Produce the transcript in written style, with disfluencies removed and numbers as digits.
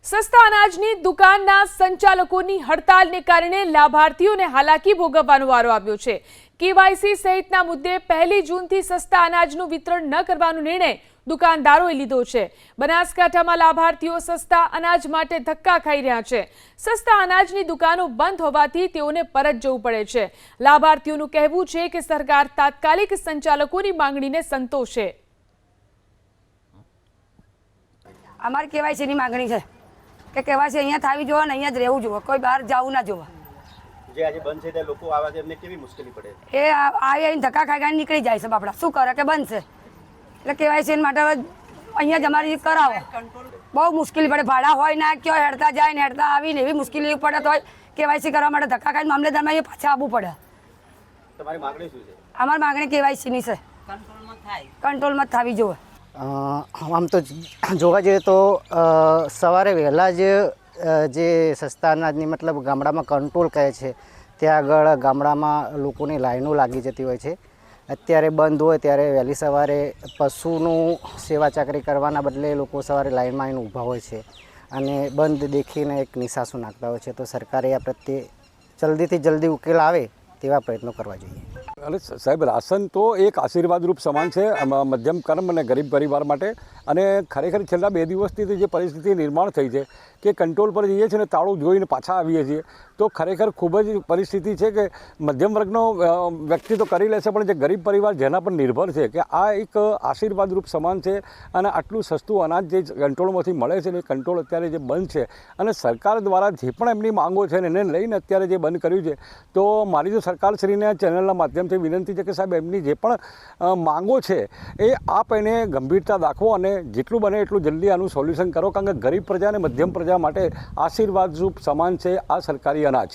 સસ્તા અનાજની દુકાનના સંચાલકોની હડતાલને કારણે લાભાર્થીઓને હાલાકી ભોગવવાનો વારો આવ્યો છે। કેવાયસી સહિતના મુદ્દે 1 જૂનથી સસ્તા અનાજનું વિતરણ ન કરવાનો નિર્ણય દુકાનદારોએ લીધો છે। બનાસકાંઠામાં લાભાર્થીઓ સસ્તા અનાજ માટે ધક્કા ખાઈ રહ્યા છે। સસ્તા અનાજની દુકાનો બંધ હોવાથી તેઓને પરત જવું પડે છે। લાભાર્થીઓનું કહેવું છે કે સરકાર તાત્કાલિક સંચાલકોની માંગણીને સંતોષે। અમારી કેવાયસીની માંગણી છે કે કેવાયસી અહીંયા થાવી જોવે ને અહીંયા જ રહેવું જોવે, કોઈ બહાર જવું ના જોવે। જે આજે બંધ છે તે લોકો આવા છે એમને કેવી મુશ્કેલી પડે? એ આવીને ધક્કા ખાઈ નીકળી જાય છે બાપડા, શું કરે કે બંધ છે એટલે કેવાયસી માટે અહીંયા જ અમારી કરાવો। બહુ મુશ્કેલી પડે, ભાડા હોય ના ક્યાં હેડતા જાય ને હેડતા આવીને એવી મુશ્કેલી પડે તો કેવાયસી કરવા માટે ધક્કા ખાઈને મામલેદારમાં એ પાછા આવવું પડે। તમારી માંગણી શું છે? અમારી માંગણી કેવાયસીની છે, કંટ્રોલમાં થવી જોવે। આમ તો જોવા જઈએ તો સવારે વહેલા જ જે સસ્તા અનાજની મતલબ ગામડામાં કંટ્રોલ કહે છે ત્યાં આગળ ગામડામાં લોકોની લાઈનો લાગી જતી હોય છે। અત્યારે બંધ હોય ત્યારે વહેલી સવારે પશુનું સેવા ચાકરી કરવાના બદલે લોકો સવારે લાઈનમાં આવીને ઊભા હોય છે અને બંધ દેખીને એક નિશાસો નાખતા હોય છે। તો સરકારે આ પ્રત્યે જલ્દીથી જલ્દી ઉકેલ આવે તેવા પ્રયત્નો કરવા જોઈએ। અરે સાહેબ, રાશન તો એક આશીર્વાદરૂપ સમાન છે મધ્યમ કર્મ અને ગરીબ પરિવાર માટે। અને ખરેખર છેલ્લા 2 દિવસથી જે પરિસ્થિતિ નિર્માણ થઈ છે કે કંટ્રોલ પર જઈએ છીએ ને તાળું જોઈને પાછા આવીએ છીએ તો ખરેખર ખૂબ જ પરિસ્થિતિ છે કે મધ્યમ વર્ગનો વ્યક્તિ તો કરી લેશે પણ જે ગરીબ પરિવાર જેના પર નિર્ભર છે કે આ એક આશીર્વાદરૂપ સમાન છે। અને આટલું સસ્તું અનાજ જે કંટ્રોલમાંથી મળે છે ને એ કંટ્રોલ અત્યારે જે બંધ છે અને સરકાર દ્વારા જે પણ એમની માંગો છે ને એને લઈને અત્યારે જે બંધ કર્યું છે તો મારી તો સરકારશ્રીને ચેનલના માધ્યમથી વિનંતી છે કે સાહેબ એમની જે પણ માંગો છે એ આપ એને ગંભીરતા દાખવો અને જેટલું બને એટલું જલ્દી આનું સોલ્યુશન કરો, કારણ કે ગરીબ પ્રજા અને મધ્યમ પ્રજા માટે આશીર્વાદરૂપ સમાન છે આ સરકારી અનાજ।